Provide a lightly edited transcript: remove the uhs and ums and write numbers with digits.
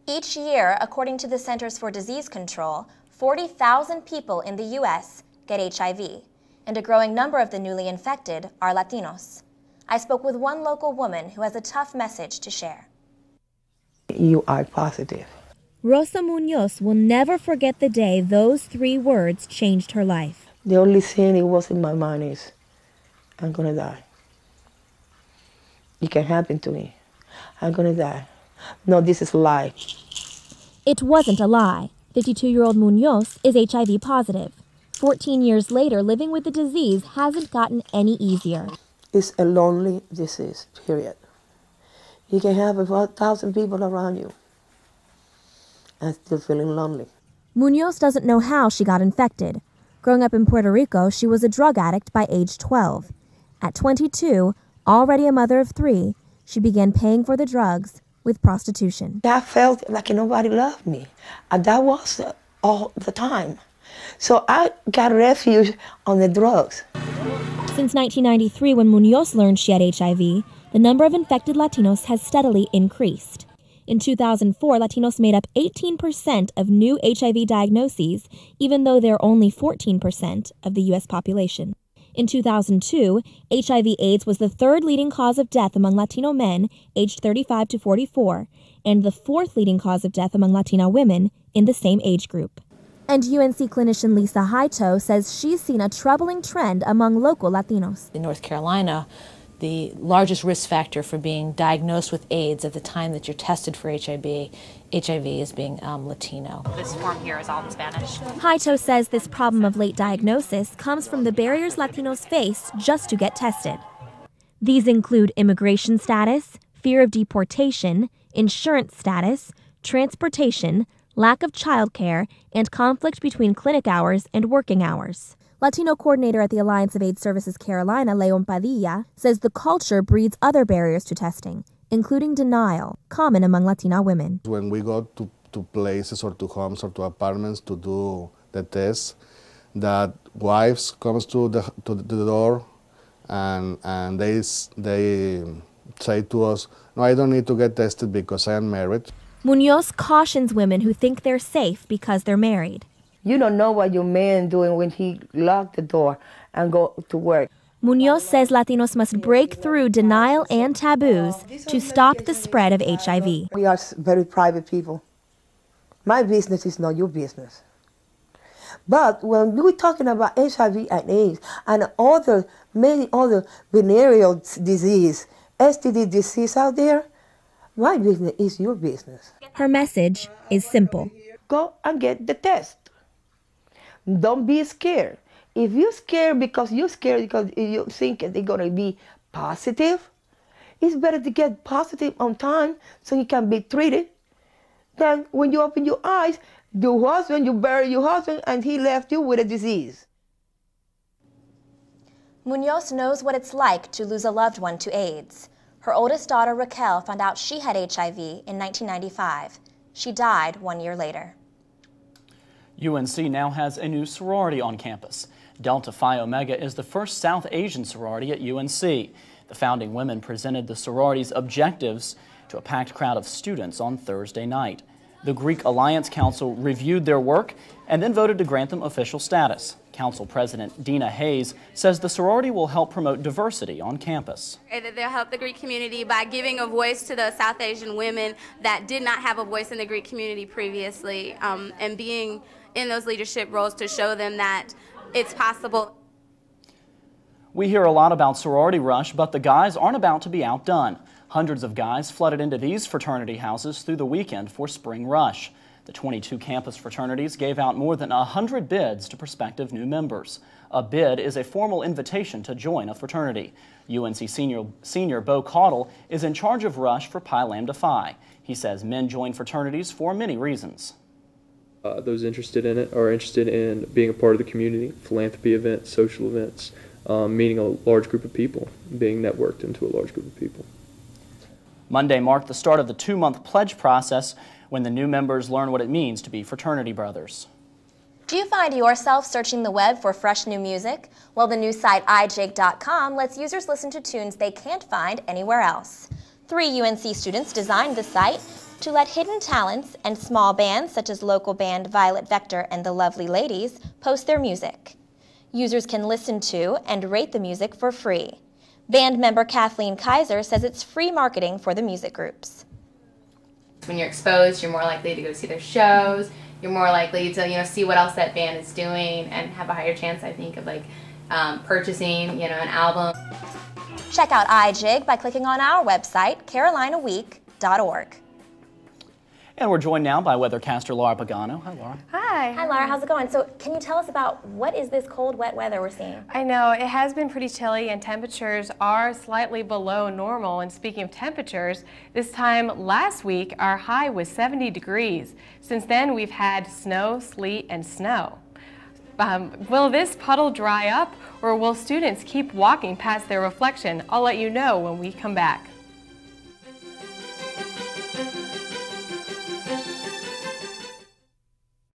Each year, according to the Centers for Disease Control, 40,000 people in the U.S. get HIV, and a growing number of the newly infected are Latinos. I spoke with one local woman who has a tough message to share. You are positive. Rosa Munoz will never forget the day those 3 words changed her life. The only thing it was in my mind is, I'm gonna die. It can happen to me. I'm gonna die. No, this is a lie. It wasn't a lie. 52-year-old Munoz is HIV positive. 14 years later, living with the disease hasn't gotten any easier. It's a lonely disease, period. You can have about 1,000 people around you and still feeling lonely. Munoz doesn't know how she got infected. Growing up in Puerto Rico, she was a drug addict by age 12. At 22, already a mother of 3, she began paying for the drugs with prostitution. I felt like nobody loved me, and that was all the time. So I got refuge on the drugs. Since 1993, when Munoz learned she had HIV, the number of infected Latinos has steadily increased. In 2004, Latinos made up 18% of new HIV diagnoses, even though they're only 14% of the U.S. population. In 2002, HIV/AIDS was the 3rd leading cause of death among Latino men aged 35 to 44, and the 4th leading cause of death among Latina women in the same age group. And UNC clinician Lisa Haito says she's seen a troubling trend among local Latinos. In North Carolina, the largest risk factor for being diagnosed with AIDS at the time that you're tested for HIV is being Latino. This form here is all in Spanish. Haito says this problem of late diagnosis comes from the barriers Latinos face just to get tested. These include immigration status, fear of deportation, insurance status, transportation, lack of childcare, and conflict between clinic hours and working hours. Latino coordinator at the Alliance of AIDS Services Carolina, Leon Padilla, says the culture breeds other barriers to testing, including denial, common among Latina women. When we go to places or to homes or to apartments to do the test, that wives comes to the door and they say to us, no, I don't need to get tested because I am married. Munoz cautions women who think they're safe because they're married. You don't know what your man doing when he locked the door and go to work. Munoz says Latinos must break through denial and taboos to stop the spread of HIV. We are very private people. My business is not your business. But when we're talking about HIV and AIDS and many other venereal disease, STD disease out there, my business is your business. Her message is simple. Go and get the test. Don't be scared. If you're scared because you think they're going to be positive, it's better to get positive on time so you can be treated than when you open your eyes, you bury your husband and he left you with a disease. Munoz knows what it's like to lose a loved one to AIDS. Her oldest daughter, Raquel, found out she had HIV in 1995. She died 1 year later. UNC now has a new sorority on campus. Delta Phi Omega is the first South Asian sorority at UNC. The founding women presented the sorority's objectives to a packed crowd of students on Thursday night. The Greek Alliance Council reviewed their work and then voted to grant them official status. Council President Dina Hayes says the sorority will help promote diversity on campus. They'll help the Greek community by giving a voice to the South Asian women that did not have a voice in the Greek community previously, and being in those leadership roles to show them that it's possible. We hear a lot about sorority rush, but the guys aren't about to be outdone. Hundreds of guys flooded into these fraternity houses through the weekend for spring rush. The 22 campus fraternities gave out more than 100 bids to prospective new members. A bid is a formal invitation to join a fraternity. UNC senior Bo Caudle is in charge of rush for Pi Lambda Phi. He says men join fraternities for many reasons. Those interested in it are interested in being a part of the community, philanthropy events, social events, meeting a large group of people, being networked into a large group of people. Monday marked the start of the 2-month pledge process when the new members learn what it means to be fraternity brothers. Do you find yourself searching the web for fresh new music? Well, the new site Ijigg.com lets users listen to tunes they can't find anywhere else. 3 UNC students designed the site. to let hidden talents and small bands such as local band Violet Vector and the Lovely Ladies post their music. Users can listen to and rate the music for free. Band member Kathleen Kaiser says it's free marketing for the music groups. When you're exposed, you're more likely to go see their shows. You're more likely to, see what else that band is doing and have a higher chance, I think, of purchasing, an album. Check out Ijigg by clicking on our website, carolinaweek.org. And we're joined now by weathercaster Laura Pagano. Hi, Laura. Hi. Hi, Laura. How's it going? So can you tell us about what is this cold, wet weather we're seeing? I know, it has been pretty chilly and temperatures are slightly below normal. And speaking of temperatures, this time last week our high was 70 degrees. Since then we've had snow, sleet, and snow. Will this puddle dry up or will students keep walking past their reflection? I'll let you know when we come back.